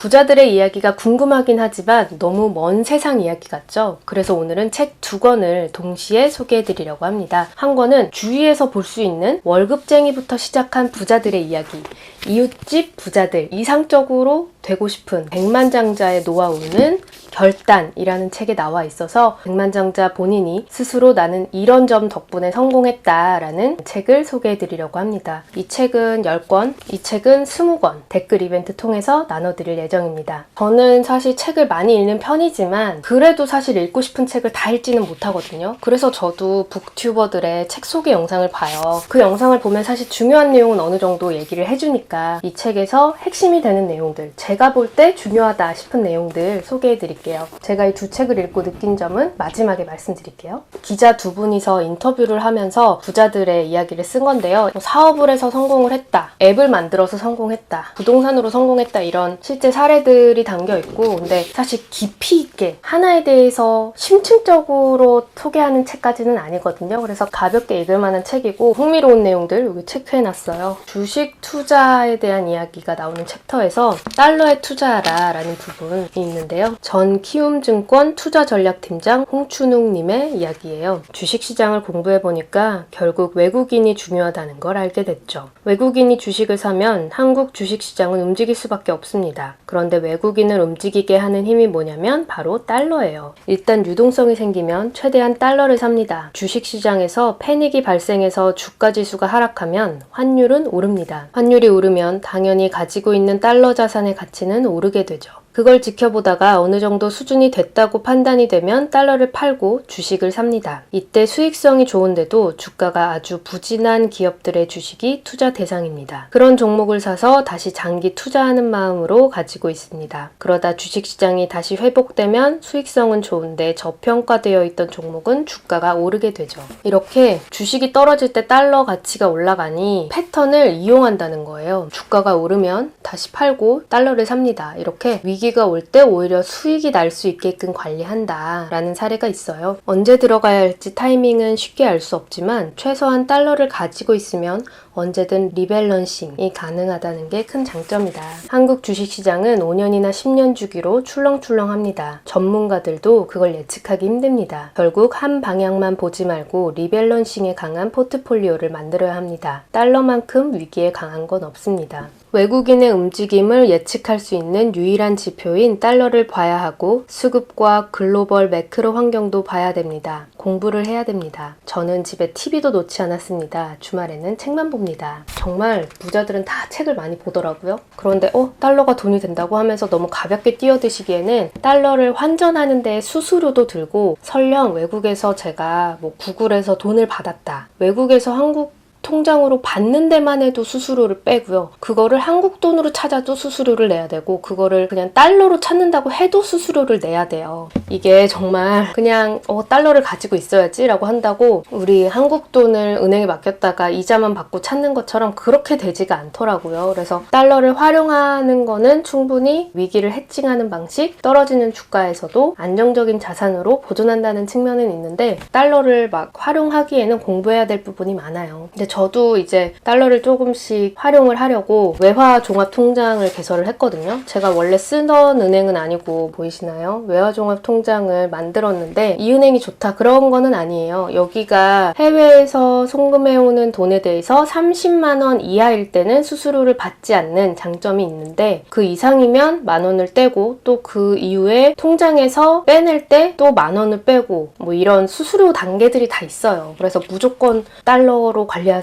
부자들의 이야기가 궁금하긴 하지만 너무 먼 세상 이야기 같죠? 그래서 오늘은 책 두 권을 동시에 소개해드리려고 합니다. 한 권은 주위에서 볼 수 있는 월급쟁이부터 시작한 부자들의 이야기, 이웃집 부자들, 이상적으로 되고 싶은 백만장자의 노하우는 결단이라는 책에 나와 있어서 백만장자 본인이 스스로 나는 이런 점 덕분에 성공했다라는 책을 소개해드리려고 합니다. 이 책은 10권, 이 책은 20권 댓글 이벤트 통해서 나눠드릴 예정입니다. 저는 사실 책을 많이 읽는 편이지만 그래도 사실 읽고 싶은 책을 다 읽지는 못하거든요. 그래서 저도 북튜버들의 책 소개 영상을 봐요. 그 영상을 보면 사실 중요한 내용은 어느 정도 얘기를 해주니까 이 책에서 핵심이 되는 내용들, 제가 볼 때 중요하다 싶은 내용들 소개해드릴게요. 제가 이 두 책을 읽고 느낀 점은 마지막에 말씀드릴게요. 기자 두 분이서 인터뷰를 하면서 부자들의 이야기를 쓴 건데요. 사업을 해서 성공을 했다, 앱을 만들어서 성공했다, 부동산으로 성공했다, 이런 실제 사례들이 담겨 있고, 근데 사실 깊이 있게 하나에 대해서 심층적으로 소개하는 책까지는 아니거든요. 그래서 가볍게 읽을 만한 책이고 흥미로운 내용들 여기 체크해놨어요. 주식 투자에 대한 이야기가 나오는 챕터에서 달러에 투자하라 라는 부분이 있는데요. 전키움증권 투자전략팀장 홍춘웅님의 이야기예요. 주식시장을 공부해보니까 결국 외국인이 중요하다는 걸 알게 됐죠. 외국인이 주식을 사면 한국 주식시장은 움직일 수밖에 없습니다. 그런데 외국인을 움직이게 하는 힘이 뭐냐면 바로 달러예요. 일단 유동성이 생기면 최대한 달러를 삽니다. 주식시장에서 패닉이 발생해서 주가지수가 하락하면 환율은 오릅니다. 환율이 오르면 당연히 가지고 있는 달러 자산의 가치는 오르게 되죠. 그걸 지켜보다가 어느 정도 수준이 됐다고 판단이 되면 달러를 팔고 주식을 삽니다. 이때 수익성이 좋은데도 주가가 아주 부진한 기업들의 주식이 투자 대상입니다. 그런 종목을 사서 다시 장기 투자하는 마음으로 가지고 있습니다. 그러다 주식시장이 다시 회복되면 수익성은 좋은데 저평가되어 있던 종목은 주가가 오르게 되죠. 이렇게 주식이 떨어질 때 달러 가치가 올라가니 패턴을 이용한다는 거예요. 주가가 오르면 다시 팔고 달러를 삽니다. 이렇게 위기가 올 때 오히려 수익이 날 수 있게끔 관리한다 라는 사례가 있어요. 언제 들어가야 할지 타이밍은 쉽게 알 수 없지만 최소한 달러를 가지고 있으면 언제든 리밸런싱이 가능하다는 게 큰 장점이다. 한국 주식시장은 5년이나 10년 주기로 출렁출렁합니다. 전문가들도 그걸 예측하기 힘듭니다. 결국 한 방향만 보지 말고 리밸런싱에 강한 포트폴리오를 만들어야 합니다. 달러만큼 위기에 강한 건 없습니다. 외국인의 움직임을 예측할 수 있는 유일한 지표인 달러를 봐야 하고 수급과 글로벌 매크로 환경도 봐야 됩니다. 공부를 해야 됩니다. 저는 집에 TV도 놓지 않았습니다. 주말에는 책만 봅니다. 정말 부자들은 다 책을 많이 보더라고요. 그런데 달러가 돈이 된다고 하면서 너무 가볍게 뛰어드시기에는 달러를 환전하는 데 수수료도 들고, 설령 외국에서 제가 구글에서 돈을 받았다, 외국에서 한국 통장으로 받는 데만 해도 수수료를 빼고요. 그거를 한국 돈으로 찾아도 수수료를 내야 되고, 그거를 그냥 달러로 찾는다고 해도 수수료를 내야 돼요. 이게 정말 그냥 달러를 가지고 있어야지 라고 한다고 우리 한국 돈을 은행에 맡겼다가 이자만 받고 찾는 것처럼 그렇게 되지가 않더라고요. 그래서 달러를 활용하는 거는 충분히 위기를 해칭하는 방식, 떨어지는 주가에서도 안정적인 자산으로 보존한다는 측면은 있는데, 달러를 활용하기에는 공부해야 될 부분이 많아요. 근데 저도 이제 달러를 조금씩 활용을 하려고 외화종합통장을 개설을 했거든요. 제가 원래 쓰던 은행은 아니고, 보이시나요? 외화종합통장을 만들었는데 이 은행이 좋다 그런 거는 아니에요. 여기가 해외에서 송금해오는 돈에 대해서 30만 원 이하일 때는 수수료를 받지 않는 장점이 있는데, 그 이상이면 만 원을 떼고, 또 그 이후에 통장에서 빼낼 때 또 만 원을 빼고, 이런 수수료 단계들이 다 있어요. 그래서 무조건 달러로 관리하세요.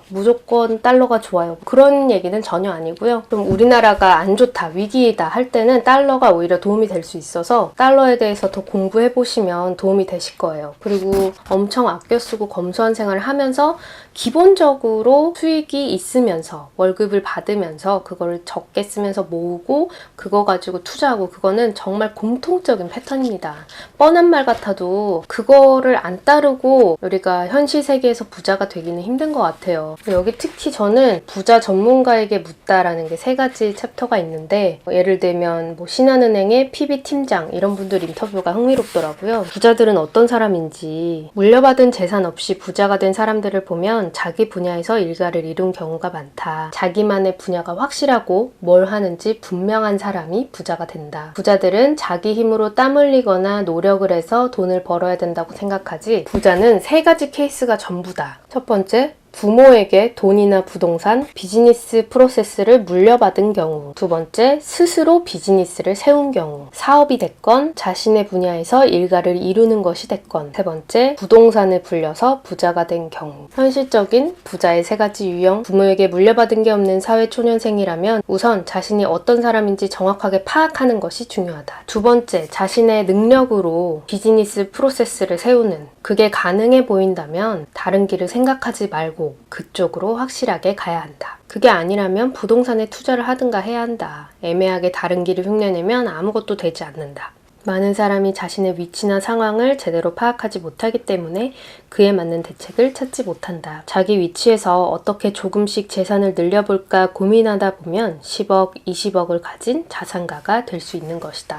무조건 달러가 좋아요, 그런 얘기는 전혀 아니고요. 좀 우리나라가 안 좋다, 위기이다 할 때는 달러가 오히려 도움이 될 수 있어서 달러에 대해서 더 공부해 보시면 도움이 되실 거예요. 그리고 엄청 아껴 쓰고 검소한 생활을 하면서 기본적으로 수익이 있으면서 월급을 받으면서 그거를 적게 쓰면서 모으고 그거 가지고 투자하고, 그거는 정말 공통적인 패턴입니다. 뻔한 말 같아도 그거를 안 따르고 우리가 현실 세계에서 부자가 되기는 힘든 것 같아요. 여기 특히 저는 부자 전문가에게 묻다라는 게 3가지 챕터가 있는데, 예를 들면 신한은행의 PB팀장 이런 분들 인터뷰가 흥미롭더라고요. 부자들은 어떤 사람인지, 물려받은 재산 없이 부자가 된 사람들을 보면 보면 자기 분야에서 일가를 이룬 경우가 많다. 자기만의 분야가 확실하고 뭘 하는지 분명한 사람이 부자가 된다. 부자들은 자기 힘으로 땀 흘리거나 노력을 해서 돈을 벌어야 된다고 생각하지, 부자는 세 가지 케이스가 전부다. 첫 번째, 부모에게 돈이나 부동산, 비즈니스 프로세스를 물려받은 경우. 두 번째, 스스로 비즈니스를 세운 경우. 사업이 됐건 자신의 분야에서 일가를 이루는 것이 됐건. 세 번째, 부동산을 불려서 부자가 된 경우. 현실적인 부자의 세 가지 유형. 부모에게 물려받은 게 없는 사회초년생이라면 우선 자신이 어떤 사람인지 정확하게 파악하는 것이 중요하다. 두 번째, 자신의 능력으로 비즈니스 프로세스를 세우는, 그게 가능해 보인다면 다른 길을 생각하지 말고 그쪽으로 확실하게 가야 한다. 그게 아니라면 부동산에 투자를 하든가 해야 한다. 애매하게 다른 길을 흉내내면 아무것도 되지 않는다. 많은 사람이 자신의 위치나 상황을 제대로 파악하지 못하기 때문에 그에 맞는 대책을 찾지 못한다. 자기 위치에서 어떻게 조금씩 재산을 늘려볼까 고민하다 보면 10억, 20억을 가진 자산가가 될 수 있는 것이다.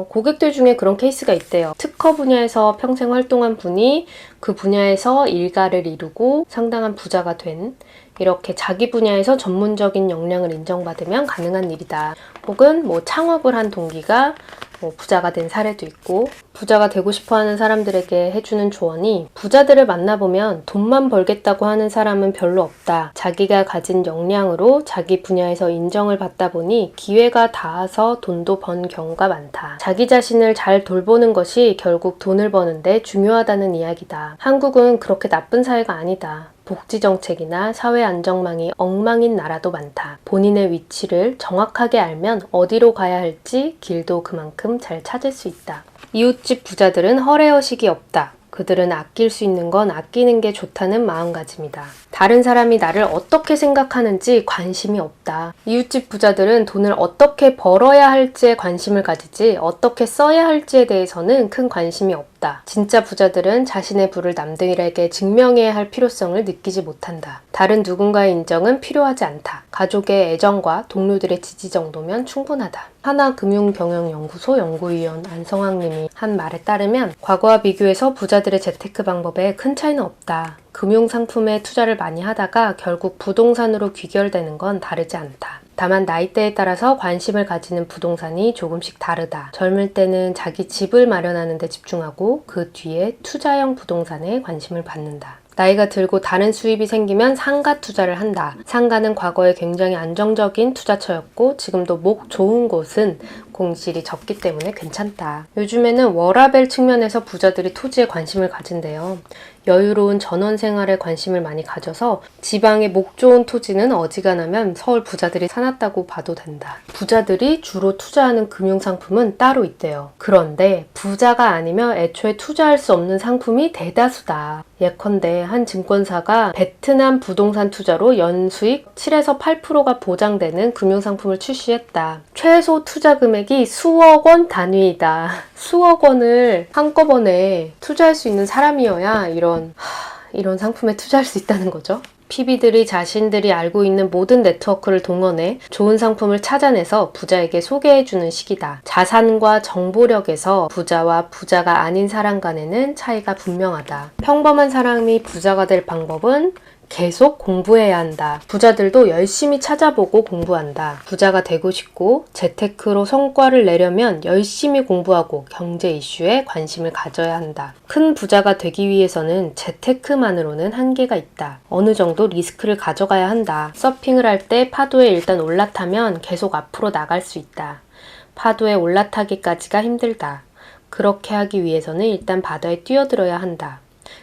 고객들 중에 그런 케이스가 있대요. 특허 분야에서 평생 활동한 분이 그 분야에서 일가를 이루고 상당한 부자가 된, 이렇게 자기 분야에서 전문적인 역량을 인정받으면 가능한 일이다. 혹은 창업을 한 동기가 부자가 된 사례도 있고, 부자가 되고 싶어하는 사람들에게 해주는 조언이, 부자들을 만나보면 돈만 벌겠다고 하는 사람은 별로 없다. 자기가 가진 역량으로 자기 분야에서 인정을 받다 보니 기회가 닿아서 돈도 번 경우가 많다. 자기 자신을 잘 돌보는 것이 결국 돈을 버는데 중요하다는 이야기다. 한국은 그렇게 나쁜 사회가 아니다. 복지정책이나 사회 안정망이 엉망인 나라도 많다. 본인의 위치를 정확하게 알면 어디로 가야 할지 길도 그만큼 잘 찾을 수 있다. 이웃집 부자들은 허례허식이 없다. 그들은 아낄 수 있는 건 아끼는 게 좋다는 마음가짐이다. 다른 사람이 나를 어떻게 생각하는지 관심이 없다. 이웃집 부자들은 돈을 어떻게 벌어야 할지에 관심을 가지지 어떻게 써야 할지에 대해서는 큰 관심이 없다. 진짜 부자들은 자신의 부를 남들에게 증명해야 할 필요성을 느끼지 못한다. 다른 누군가의 인정은 필요하지 않다. 가족의 애정과 동료들의 지지 정도면 충분하다. 하나금융경영연구소 연구위원 안성학 님이 한 말에 따르면 과거와 비교해서 부자들의 재테크 방법에 큰 차이는 없다. 금융상품에 투자를 많이 하다가 결국 부동산으로 귀결되는 건 다르지 않다. 다만 나이대에 따라서 관심을 가지는 부동산이 조금씩 다르다. 젊을 때는 자기 집을 마련하는 데 집중하고 그 뒤에 투자형 부동산에 관심을 받는다. 나이가 들고 다른 수입이 생기면 상가 투자를 한다. 상가는 과거에 굉장히 안정적인 투자처였고 지금도 목 좋은 곳은 공실이 적기 때문에 괜찮다. 요즘에는 워라밸 측면에서 부자들이 토지에 관심을 가진대요. 여유로운 전원 생활에 관심을 많이 가져서 지방의 목 좋은 토지는 어지간하면 서울 부자들이 사놨다고 봐도 된다. 부자들이 주로 투자하는 금융상품은 따로 있대요. 그런데 부자가 아니면 애초에 투자할 수 없는 상품이 대다수다. 예컨대 한 증권사가 베트남 부동산 투자로 연수익 7에서 8%가 보장되는 금융상품을 출시했다. 최소 투자 금액이 수억 원 단위이다. 수억 원을 한꺼번에 투자할 수 있는 사람이어야 이런 상품에 투자할 수 있다는 거죠. PB들이 자신들이 알고 있는 모든 네트워크를 동원해 좋은 상품을 찾아내서 부자에게 소개해주는 시기다. 자산과 정보력에서 부자와 부자가 아닌 사람 간에는 차이가 분명하다. 평범한 사람이 부자가 될 방법은 계속 공부해야 한다. 부자들도 열심히 찾아보고 공부한다. 부자가 되고 싶고 재테크로 성과를 내려면 열심히 공부하고 경제 이슈에 관심을 가져야 한다. 큰 부자가 되기 위해서는 재테크만으로는 한계가 있다. 어느 정도 리스크를 가져가야 한다. 서핑을 할 때 파도에 일단 올라타면 계속 앞으로 나갈 수 있다. 파도에 올라타기까지가 힘들다. 그렇게 하기 위해서는 일단 바다에 뛰어들어야 한다.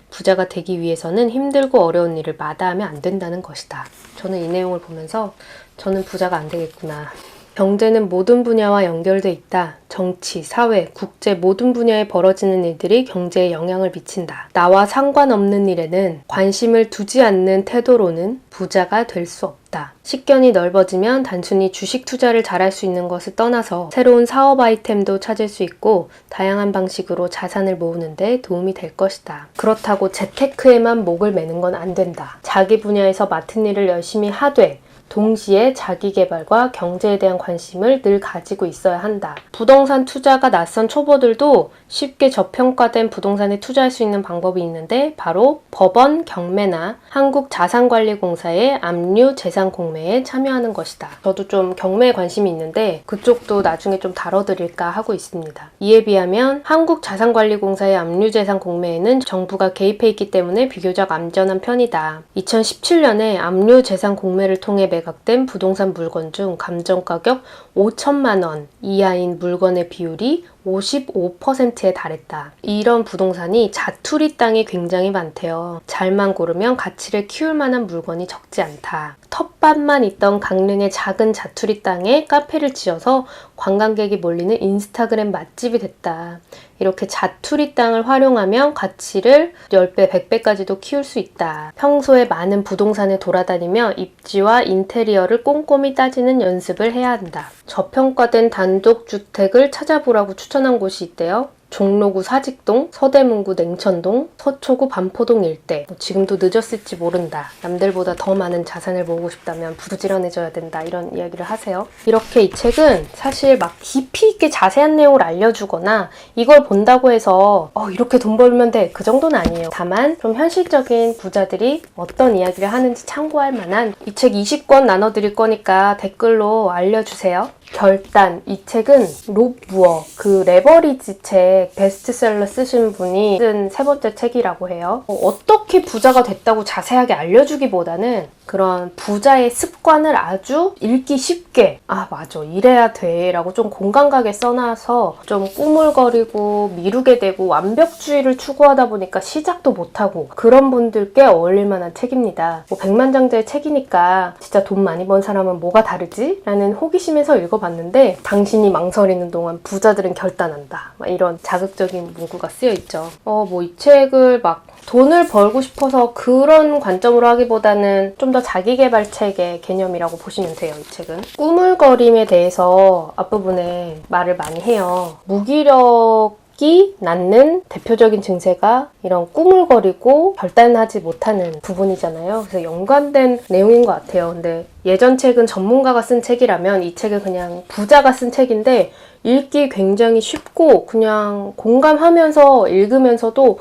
부자가 되기 위해서는 힘들고 어려운 일을 마다하면 안 된다는 것이다. 저는 이 내용을 보면서 저는 부자가 안 되겠구나. 경제는 모든 분야와 연결돼 있다. 정치, 사회, 국제 모든 분야에 벌어지는 일들이 경제에 영향을 미친다. 나와 상관없는 일에는 관심을 두지 않는 태도로는 부자가 될 수 없다. 식견이 넓어지면 단순히 주식 투자를 잘할 수 있는 것을 떠나서 새로운 사업 아이템도 찾을 수 있고 다양한 방식으로 자산을 모으는 데 도움이 될 것이다. 그렇다고 재테크에만 목을 매는 건 안 된다. 자기 분야에서 맡은 일을 열심히 하되 동시에 자기개발과 경제에 대한 관심을 늘 가지고 있어야 한다. 부동산 투자가 낯선 초보들도 쉽게 저평가된 부동산에 투자할 수 있는 방법이 있는데 바로 법원 경매나 한국자산관리공사의 압류재산공매에 참여하는 것이다. 저도 좀 경매에 관심이 있는데 그쪽도 나중에 좀 다뤄드릴까 하고 있습니다. 이에 비하면 한국자산관리공사의 압류재산공매에는 정부가 개입해 있기 때문에 비교적 안전한 편이다. 2017년에 압류재산공매를 통해 매각된 부동산 물건 중 감정가격 5천만 원 이하인 물건의 비율이 55%에 달했다. 이런 부동산이 자투리 땅이 굉장히 많대요. 잘만 고르면 가치를 키울 만한 물건이 적지 않다. 텃밭만 있던 강릉의 작은 자투리 땅에 카페를 지어서 관광객이 몰리는 인스타그램 맛집이 됐다. 이렇게 자투리 땅을 활용하면 가치를 10배, 100배까지도 키울 수 있다. 평소에 많은 부동산에 돌아다니며 입지와 인테리어를 꼼꼼히 따지는 연습을 해야 한다. 저평가된 단독주택을 찾아보라고 추천한 곳이 있대요. 종로구 사직동, 서대문구 냉천동, 서초구 반포동 일대. 지금도 늦었을지 모른다. 남들보다 더 많은 자산을 모으고 싶다면 부지런해져야 된다. 이런 이야기를 하세요. 이렇게 이 책은 사실 막 깊이 있게 자세한 내용을 알려주거나 이걸 본다고 해서 이렇게 돈 벌면 돼. 그 정도는 아니에요. 다만 좀 현실적인 부자들이 어떤 이야기를 하는지 참고할 만한 이 책 20권 나눠드릴 거니까 댓글로 알려주세요. 결단. 이 책은 롭 무어, 그 레버리지 책 베스트셀러 쓰신 분이 쓴 세 번째 책이라고 해요. 어떻게 부자가 됐다고 자세하게 알려주기보다는 그런 부자의 습관을 아주 읽기 쉽게 맞아 이래야 돼 라고 좀 공감 가게 써놔서 좀 꾸물거리고 미루게 되고 완벽주의를 추구하다 보니까 시작도 못하고 그런 분들께 어울릴 만한 책입니다. 백만장자의 책이니까 진짜 돈 많이 번 사람은 뭐가 다르지? 라는 호기심에서 읽어봤는데 당신이 망설이는 동안 부자들은 결단한다. 이런 자극적인 문구가 쓰여있죠. 이 책을 막 돈을 벌고 싶어서 그런 관점으로 하기보다는 좀 더 자기계발책의 개념이라고 보시면 돼요. 이 책은 꾸물거림에 대해서 앞부분에 말을 많이 해요. 무기력이 낳는 대표적인 증세가 이런 꾸물거리고 결단하지 못하는 부분이잖아요. 그래서 연관된 내용인 것 같아요. 근데 예전 책은 전문가가 쓴 책이라면 이 책은 그냥 부자가 쓴 책인데 읽기 굉장히 쉽고 그냥 공감하면서 읽으면서도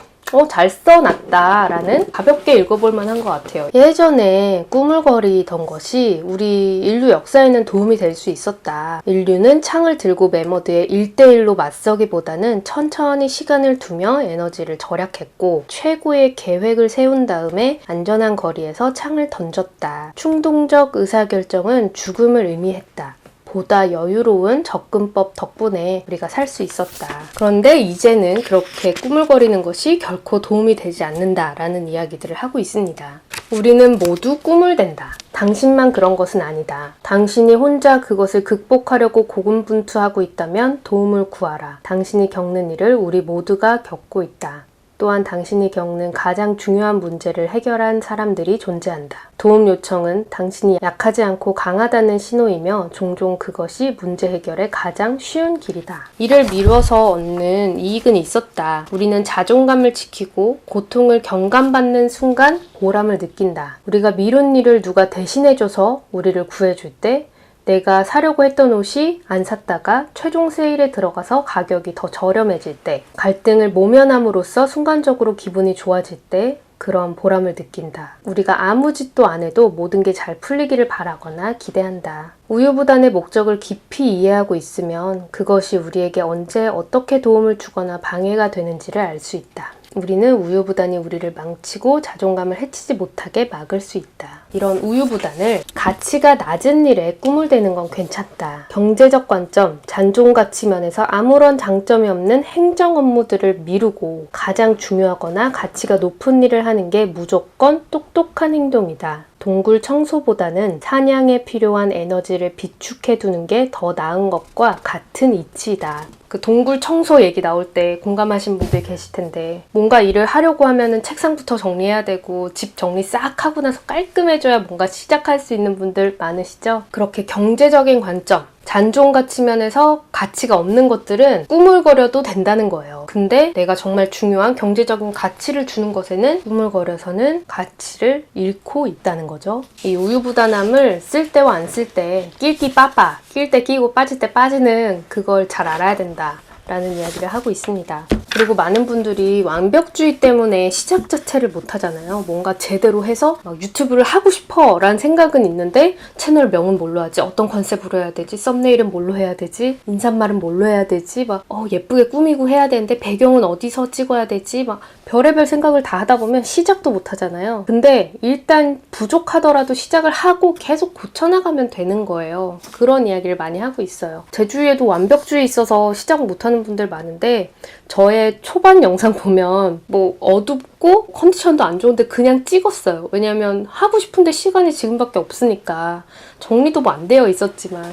잘 써놨다라는 가볍게 읽어볼 만한 것 같아요. 예전에 꾸물거리던 것이 우리 인류 역사에는 도움이 될 수 있었다. 인류는 창을 들고 매머드에 1대1로 맞서기보다는 천천히 시간을 두며 에너지를 절약했고 최고의 계획을 세운 다음에 안전한 거리에서 창을 던졌다. 충동적 의사결정은 죽음을 의미했다. 보다 여유로운 접근법 덕분에 우리가 살 수 있었다. 그런데 이제는 그렇게 꾸물거리는 것이 결코 도움이 되지 않는다라는 이야기들을 하고 있습니다. 우리는 모두 꾸물댄다. 당신만 그런 것은 아니다. 당신이 혼자 그것을 극복하려고 고군분투하고 있다면 도움을 구하라. 당신이 겪는 일을 우리 모두가 겪고 있다. 또한 당신이 겪는 가장 중요한 문제를 해결한 사람들이 존재한다. 도움 요청은 당신이 약하지 않고 강하다는 신호이며 종종 그것이 문제 해결의 가장 쉬운 길이다. 이를 미뤄서 얻는 이익은 있었다. 우리는 자존감을 지키고 고통을 경감받는 순간 보람을 느낀다. 우리가 미룬 일을 누가 대신해줘서 우리를 구해줄 때 내가 사려고 했던 옷이 안 샀다가 최종 세일에 들어가서 가격이 더 저렴해질 때, 갈등을 모면함으로써 순간적으로 기분이 좋아질 때 그런 보람을 느낀다. 우리가 아무 짓도 안 해도 모든 게 잘 풀리기를 바라거나 기대한다. 우유부단의 목적을 깊이 이해하고 있으면 그것이 우리에게 언제 어떻게 도움을 주거나 방해가 되는지를 알 수 있다. 우리는 우유부단이 우리를 망치고 자존감을 해치지 못하게 막을 수 있다. 이런 우유부단을 가치가 낮은 일에 꾸물대는 건 괜찮다. 경제적 관점, 잔존가치 면에서 아무런 장점이 없는 행정 업무들을 미루고 가장 중요하거나 가치가 높은 일을 하는 게 무조건 똑똑한 행동이다. 동굴 청소보다는 사냥에 필요한 에너지를 비축해 두는 게 더 나은 것과 같은 이치이다. 그 동굴 청소 얘기 나올 때 공감하신 분들 계실 텐데 뭔가 일을 하려고 하면은 책상부터 정리해야 되고 집 정리 싹 하고 나서 깔끔해져야 뭔가 시작할 수 있는 분들 많으시죠? 그렇게 경제적인 관점, 잔존가치 면에서 가치가 없는 것들은 꾸물거려도 된다는 거예요. 근데 내가 정말 중요한 경제적인 가치를 주는 것에는 꾸물거려서는 가치를 잃고 있다는 거죠. 이 우유부단함을 쓸 때와 안 쓸 때 낄끼 빠빠, 낄 때 끼고 빠질 때 빠지는 그걸 잘 알아야 된다 라는 이야기를 하고 있습니다. 그리고 많은 분들이 완벽주의 때문에 시작 자체를 못 하잖아요. 뭔가 제대로 해서 막 유튜브를 하고 싶어 라는 생각은 있는데 채널 명은 뭘로 하지? 어떤 컨셉으로 해야 되지? 썸네일은 뭘로 해야 되지? 인사말은 뭘로 해야 되지? 막 예쁘게 꾸미고 해야 되는데 배경은 어디서 찍어야 되지? 막 별의별 생각을 다 하다 보면 시작도 못 하잖아요. 근데 일단 부족하더라도 시작을 하고 계속 고쳐나가면 되는 거예요. 그런 이야기를 많이 하고 있어요. 제 주위에도 완벽주의 있어서 시작 못하는 분들 많은데 저의 초반 영상 보면 뭐 어둡고 컨디션도 안 좋은데 그냥 찍었어요. 왜냐면 하고 싶은데 시간이 지금밖에 없으니까 정리도 뭐 안 되어 있었지만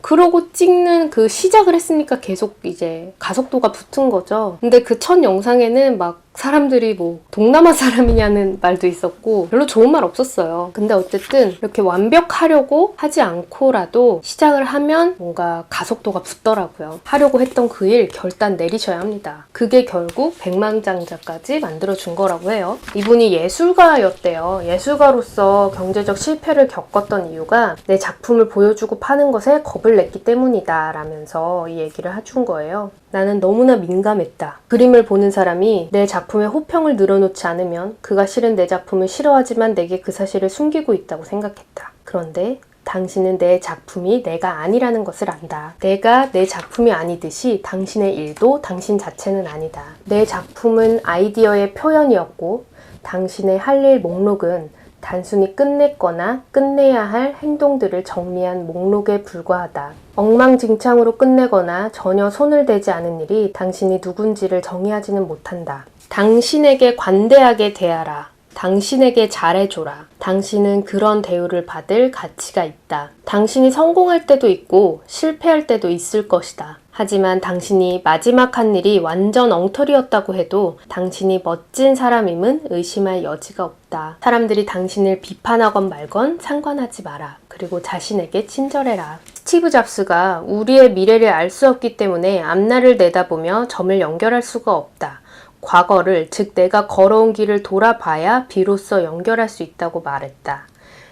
그러고 찍는 그 시작을 했으니까 계속 이제 가속도가 붙은 거죠. 근데 그 첫 영상에는 막 사람들이 뭐 동남아 사람이냐는 말도 있었고 별로 좋은 말 없었어요. 근데 어쨌든 이렇게 완벽하려고 하지 않고라도 시작을 하면 뭔가 가속도가 붙더라고요. 하려고 했던 그 일 결단 내리셔야 합니다. 그게 결국 백만장자까지 만들어준 거라고 해요. 이분이 예술가였대요. 예술가로서 경제적 실패를 겪었던 이유가 내 작품을 보여주고 파는 것에 겁을 냈기 때문이다 라면서 이 얘기를 해준 거예요. 나는 너무나 민감했다. 그림을 보는 사람이 내 작품에 호평을 늘어놓지 않으면 그가 실은 내 작품을 싫어하지만 내게 그 사실을 숨기고 있다고 생각했다. 그런데 당신은 내 작품이 내가 아니라는 것을 안다. 내가 내 작품이 아니듯이 당신의 일도 당신 자체는 아니다. 내 작품은 아이디어의 표현이었고 당신의 할 일 목록은 단순히 끝냈거나 끝내야 할 행동들을 정리한 목록에 불과하다. 엉망진창으로 끝내거나 전혀 손을 대지 않은 일이 당신이 누군지를 정의하지는 못한다. 당신에게 관대하게 대하라. 당신에게 잘해줘라. 당신은 그런 대우를 받을 가치가 있다. 당신이 성공할 때도 있고 실패할 때도 있을 것이다. 하지만 당신이 마지막 한 일이 완전 엉터리였다고 해도 당신이 멋진 사람임은 의심할 여지가 없다. 사람들이 당신을 비판하건 말건 상관하지 마라. 그리고 자신에게 친절해라. 스티브 잡스가 우리의 미래를 알 수 없기 때문에 앞날을 내다보며 점을 연결할 수가 없다. 과거를, 즉 내가 걸어온 길을 돌아봐야 비로소 연결할 수 있다고 말했다.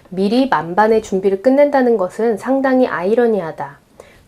미리 만반의 준비를 끝낸다는 것은 상당히 아이러니하다.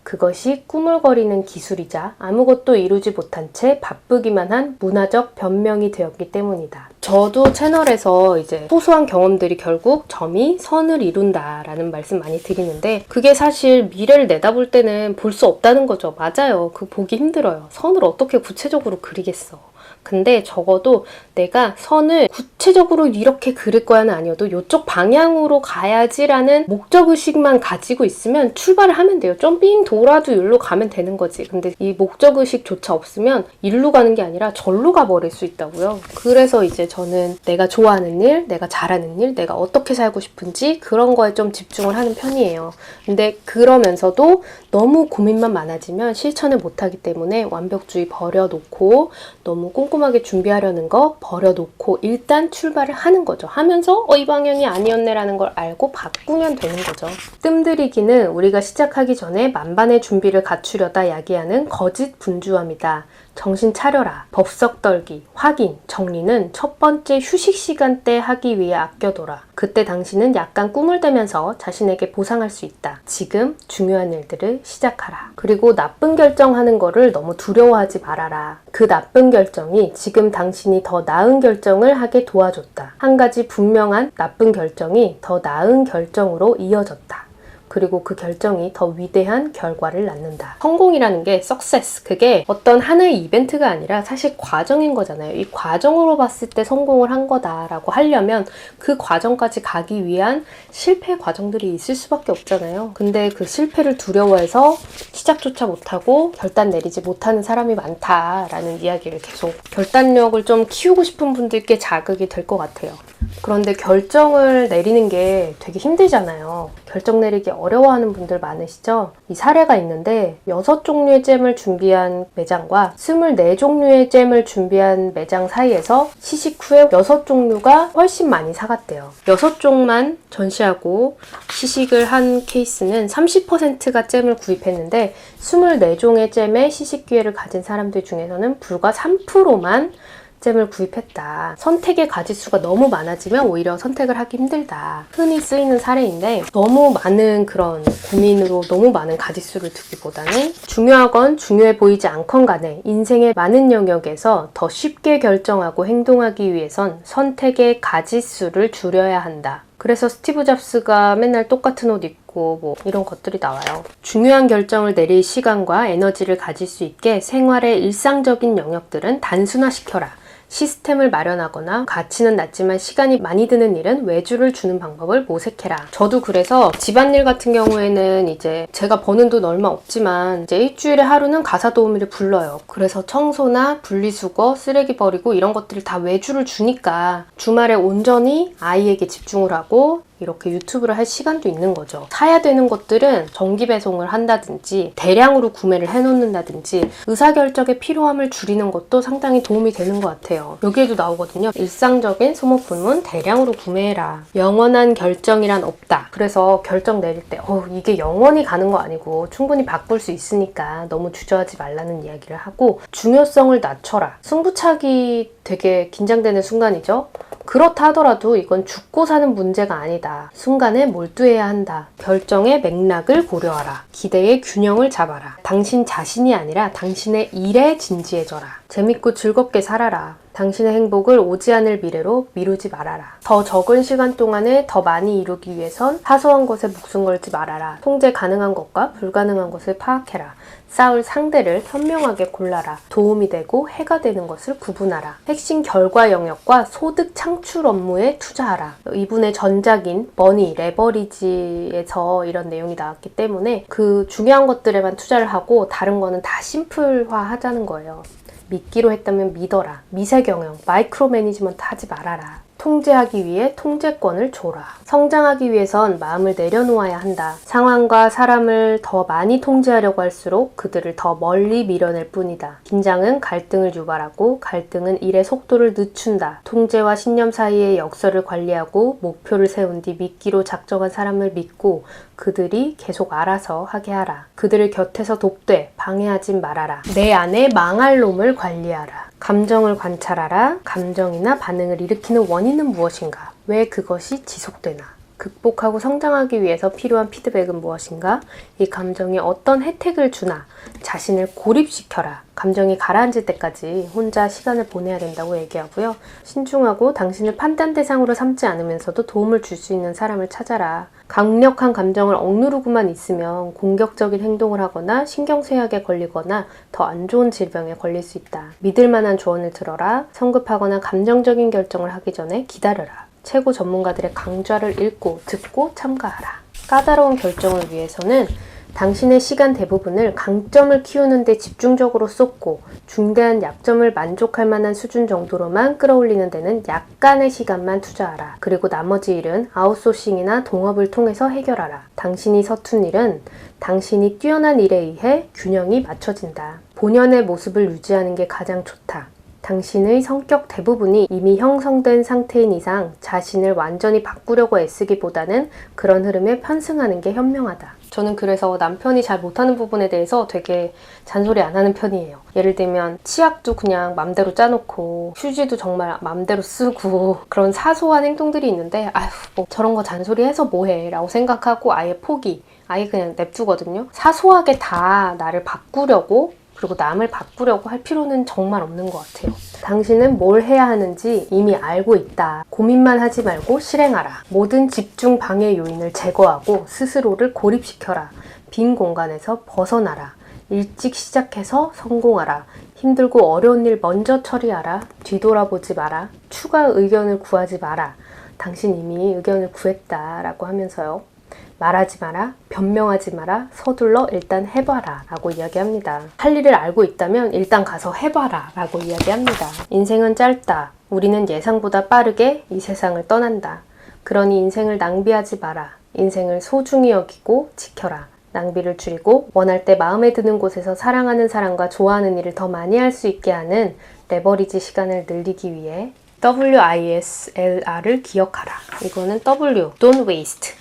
그것이 꾸물거리는 기술이자 아무것도 이루지 못한 채 바쁘기만 한 문화적 변명이 되었기 때문이다. 저도 채널에서 이제 소소한 경험들이 결국 점이 선을 이룬다라는 말씀 많이 드리는데 그게 사실 미래를 내다볼 때는 볼 수 없다는 거죠. 맞아요. 그거 보기 힘들어요. 선을 어떻게 구체적으로 그리겠어. 근데 적어도 내가 선을 구체적으로 이렇게 그릴 거야는 아니어도 이쪽 방향으로 가야지라는 목적의식만 가지고 있으면 출발을 하면 돼요. 좀 삥 돌아도 일로 가면 되는 거지. 근데 이 목적의식조차 없으면 일로 가는 게 아니라 절로 가버릴 수 있다고요. 그래서 이제 저는 내가 좋아하는 일, 내가 잘하는 일, 내가 어떻게 살고 싶은지 그런 거에 좀 집중을 하는 편이에요. 근데 그러면서도 너무 고민만 많아지면 실천을 못하기 때문에 완벽주의 버려놓고 너무 꼼꼼하게 준비하려는 거 버려놓고 일단 출발을 하는 거죠. 하면서 이 방향이 아니었네라는 걸 알고 바꾸면 되는 거죠. 뜸들이기는 우리가 시작하기 전에 만반의 준비를 갖추려다 야기하는 거짓 분주함이다. 정신 차려라. 법석 떨기, 확인, 정리는 첫 번째 휴식 시간대 하기 위해 아껴둬라. 그때 당신은 약간 꿈을 대면서 자신에게 보상할 수 있다. 지금 중요한 일들을 시작하라. 그리고 나쁜 결정하는 거를 너무 두려워하지 말아라. 그 나쁜 결정이 지금 당신이 더 나은 결정을 하게 도와줬다. 한 가지 분명한 나쁜 결정이 더 나은 결정으로 이어졌다. 그리고 그 결정이 더 위대한 결과를 낳는다. 성공이라는 게 success, 그게 어떤 하나의 이벤트가 아니라 사실 과정인 거잖아요. 이 과정으로 봤을 때 성공을 한 거다라고 하려면 그 과정까지 가기 위한 실패 과정들이 있을 수밖에 없잖아요. 근데 그 실패를 두려워해서 시작조차 못하고 결단 내리지 못하는 사람이 많다라는 이야기를 계속 결단력을 좀 키우고 싶은 분들께 자극이 될 것 같아요. 그런데 결정을 내리는 게 되게 힘들잖아요. 결정 내리기 어려워하는 분들 많으시죠? 이 사례가 있는데 6종류의 잼을 준비한 매장과 24종류의 잼을 준비한 매장 사이에서 시식 후에 6종류가 훨씬 많이 사갔대요. 6종만 전시하고 시식을 한 케이스는 30%가 잼을 구입했는데 24종의 잼에 시식 기회를 가진 사람들 중에서는 불과 3%만 잼을 구입했다. 선택의 가짓수가 너무 많아지면 오히려 선택을 하기 힘들다. 흔히 쓰이는 사례인데 너무 많은 그런 고민으로 너무 많은 가짓수를 두기보다는 중요하건 중요해 보이지 않건 간에 인생의 많은 영역에서 더 쉽게 결정하고 행동하기 위해선 선택의 가짓수를 줄여야 한다. 그래서 스티브 잡스가 맨날 똑같은 옷 입고 뭐 이런 것들이 나와요. 중요한 결정을 내릴 시간과 에너지를 가질 수 있게 생활의 일상적인 영역들은 단순화시켜라. 시스템을 마련하거나 가치는 낮지만 시간이 많이 드는 일은 외주를 주는 방법을 모색해라. 저도 그래서 집안일 같은 경우에는 이제 제가 버는 돈 얼마 없지만 이제 일주일에 하루는 가사 도우미를 불러요. 그래서 청소나 분리수거, 쓰레기 버리고 이런 것들을 다 외주를 주니까 주말에 온전히 아이에게 집중을 하고 이렇게 유튜브를 할 시간도 있는 거죠. 사야 되는 것들은 정기 배송을 한다든지 대량으로 구매를 해놓는다든지 의사결정의 필요함을 줄이는 것도 상당히 도움이 되는 것 같아요. 여기에도 나오거든요. 일상적인 소모품은 대량으로 구매해라. 영원한 결정이란 없다. 그래서 결정 내릴 때 이게 영원히 가는 거 아니고 충분히 바꿀 수 있으니까 너무 주저하지 말라는 이야기를 하고 중요성을 낮춰라. 승부차기 되게 긴장되는 순간이죠. 그렇다 하더라도 이건 죽고 사는 문제가 아니다. 순간에 몰두해야 한다. 결정의 맥락을 고려하라. 기대의 균형을 잡아라. 당신 자신이 아니라 당신의 일에 진지해져라. 재밌고 즐겁게 살아라. 당신의 행복을 오지 않을 미래로 미루지 말아라. 더 적은 시간 동안에 더 많이 이루기 위해선 사소한 것에 목숨 걸지 말아라. 통제 가능한 것과 불가능한 것을 파악해라. 싸울 상대를 현명하게 골라라. 도움이 되고 해가 되는 것을 구분하라. 핵심 결과 영역과 소득 창출 업무에 투자하라. 이분의 전작인 머니, 레버리지에서 이런 내용이 나왔기 때문에 그 중요한 것들에만 투자를 하고 다른 거는 다 심플화 하자는 거예요. 믿기로 했다면 믿어라. 미세 경영, 마이크로 매니지먼트 하지 말아라. 통제하기 위해 통제권을 줘라. 성장하기 위해선 마음을 내려놓아야 한다. 상황과 사람을 더 많이 통제하려고 할수록 그들을 더 멀리 밀어낼 뿐이다. 긴장은 갈등을 유발하고 갈등은 일의 속도를 늦춘다. 통제와 신념 사이의 역설을 관리하고 목표를 세운 뒤 믿기로 작정한 사람을 믿고 그들이 계속 알아서 하게 하라. 그들을 곁에서 돕되 방해하지 말아라. 내 안에 망할 놈을 관리하라. 감정을 관찰하라. 감정이나 반응을 일으키는 원인은 무엇인가? 왜 그것이 지속되나? 극복하고 성장하기 위해서 필요한 피드백은 무엇인가? 이 감정이 어떤 혜택을 주나? 자신을 고립시켜라. 감정이 가라앉을 때까지 혼자 시간을 보내야 된다고 얘기하고요. 신중하고 당신을 판단 대상으로 삼지 않으면서도 도움을 줄 수 있는 사람을 찾아라. 강력한 감정을 억누르고만 있으면 공격적인 행동을 하거나 신경쇠약에 걸리거나 더 안 좋은 질병에 걸릴 수 있다. 믿을 만한 조언을 들어라. 성급하거나 감정적인 결정을 하기 전에 기다려라. 최고 전문가들의 강좌를 읽고 듣고 참가하라. 까다로운 결정을 위해서는 당신의 시간 대부분을 강점을 키우는 데 집중적으로 쏟고 중대한 약점을 만족할 만한 수준 정도로만 끌어올리는 데는 약간의 시간만 투자하라. 그리고 나머지 일은 아웃소싱이나 동업을 통해서 해결하라. 당신이 서툰 일은 당신이 뛰어난 일에 의해 균형이 맞춰진다. 본연의 모습을 유지하는 게 가장 좋다. 당신의 성격 대부분이 이미 형성된 상태인 이상 자신을 완전히 바꾸려고 애쓰기보다는 그런 흐름에 편승하는 게 현명하다. 저는 그래서 남편이 잘 못하는 부분에 대해서 되게 잔소리 안 하는 편이에요. 예를 들면 치약도 그냥 맘대로 짜놓고 휴지도 정말 맘대로 쓰고 그런 사소한 행동들이 있는데 뭐 저런 거 잔소리해서 뭐해 라고 생각하고 아예 포기, 아예 그냥 냅두거든요. 사소하게 다 나를 바꾸려고 그리고 남을 바꾸려고 할 필요는 정말 없는 것 같아요. 당신은 뭘 해야 하는지 이미 알고 있다. 고민만 하지 말고 실행하라. 모든 집중 방해 요인을 제거하고 스스로를 고립시켜라. 빈 공간에서 벗어나라. 일찍 시작해서 성공하라. 힘들고 어려운 일 먼저 처리하라. 뒤돌아보지 마라. 추가 의견을 구하지 마라. 당신 이미 의견을 구했다라고 하면서요. 말하지 마라, 변명하지 마라, 서둘러 일단 해봐라 라고 이야기합니다. 할 일을 알고 있다면 일단 가서 해봐라 라고 이야기합니다. 인생은 짧다. 우리는 예상보다 빠르게 이 세상을 떠난다. 그러니 인생을 낭비하지 마라. 인생을 소중히 여기고 지켜라. 낭비를 줄이고 원할 때 마음에 드는 곳에서 사랑하는 사람과 좋아하는 일을 더 많이 할 수 있게 하는 레버리지 시간을 늘리기 위해 WISLR을 기억하라. 이거는 W, don't waste.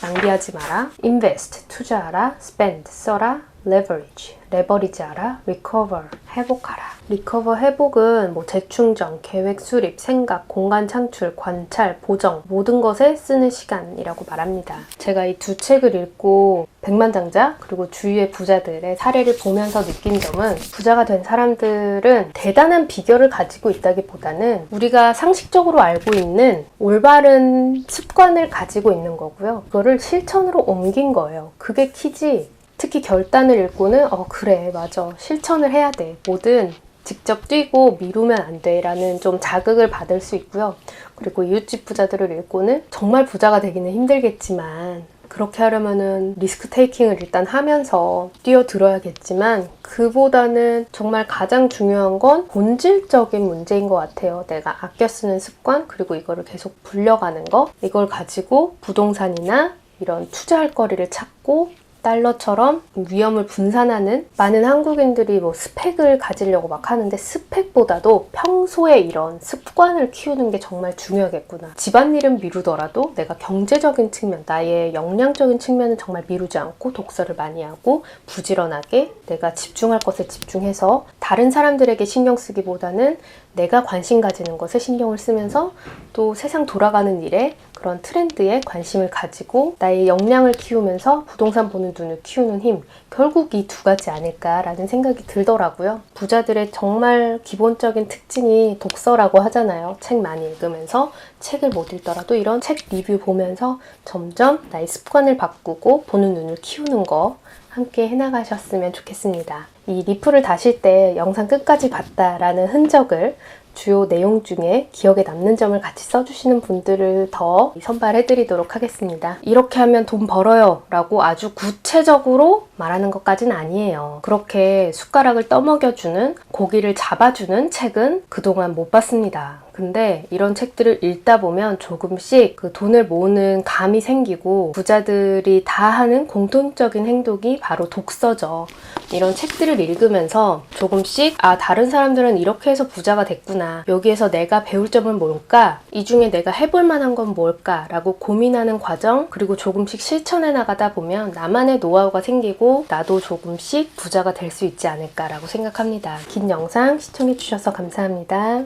낭비하지 마라. invest, 투자하라. spend, 써라. leverage, 레버리지하라. recover, 회복하라. 리커버 회복은 재충전, 계획 수립, 생각, 공간 창출, 관찰, 보정 모든 것에 쓰는 시간이라고 말합니다. 제가 이 두 책을 읽고 백만장자 그리고 주위의 부자들의 사례를 보면서 느낀 점은 부자가 된 사람들은 대단한 비결을 가지고 있다기보다는 우리가 상식적으로 알고 있는 올바른 습관을 가지고 있는 거고요. 그거를 실천으로 옮긴 거예요. 그게 키지. 특히 결단을 읽고는 그래 맞아 실천을 해야 돼. 뭐든 직접 뛰고 미루면 안 돼 라는 좀 자극을 받을 수 있고요. 그리고 이웃집 부자들을 읽고는 정말 부자가 되기는 힘들겠지만 그렇게 하려면은 리스크 테이킹을 일단 하면서 뛰어들어야겠지만 그보다는 정말 가장 중요한 건 본질적인 문제인 것 같아요. 내가 아껴 쓰는 습관 그리고 이거를 계속 불려가는 거 이걸 가지고 부동산이나 이런 투자할 거리를 찾고 달러처럼 위험을 분산하는 많은 한국인들이 스펙을 가지려고 막 하는데 스펙보다도 평소에 이런 습관을 키우는 게 정말 중요하겠구나. 집안일은 미루더라도 내가 경제적인 측면, 나의 역량적인 측면은 정말 미루지 않고 독서를 많이 하고 부지런하게 내가 집중할 것에 집중해서 다른 사람들에게 신경 쓰기보다는 내가 관심 가지는 것에 신경을 쓰면서 또 세상 돌아가는 일에 그런 트렌드에 관심을 가지고 나의 역량을 키우면서 부동산 보는 눈을 키우는 힘 결국 이 두 가지 아닐까라는 생각이 들더라고요. 부자들의 정말 기본적인 특징이 독서라고 하잖아요. 책 많이 읽으면서 책을 못 읽더라도 이런 책 리뷰 보면서 점점 나의 습관을 바꾸고 보는 눈을 키우는 거 함께 해나가셨으면 좋겠습니다. 이 리플을 다실 때 영상 끝까지 봤다라는 흔적을 주요 내용 중에 기억에 남는 점을 같이 써주시는 분들을 더 선발해드리도록 하겠습니다. 이렇게 하면 돈 벌어요 라고 아주 구체적으로 말하는 것까지는 아니에요. 그렇게 숟가락을 떠먹여주는 고기를 잡아주는 책은 그동안 못 봤습니다. 근데 이런 책들을 읽다 보면 조금씩 그 돈을 모으는 감이 생기고 부자들이 다 하는 공통적인 행동이 바로 독서죠. 이런 책들을 읽으면서 조금씩 다른 사람들은 이렇게 해서 부자가 됐구나. 여기에서 내가 배울 점은 뭘까? 이 중에 내가 해볼 만한 건 뭘까? 라고 고민하는 과정 그리고 조금씩 실천해 나가다 보면 나만의 노하우가 생기고 나도 조금씩 부자가 될 수 있지 않을까라고 생각합니다. 긴 영상 시청해 주셔서 감사합니다.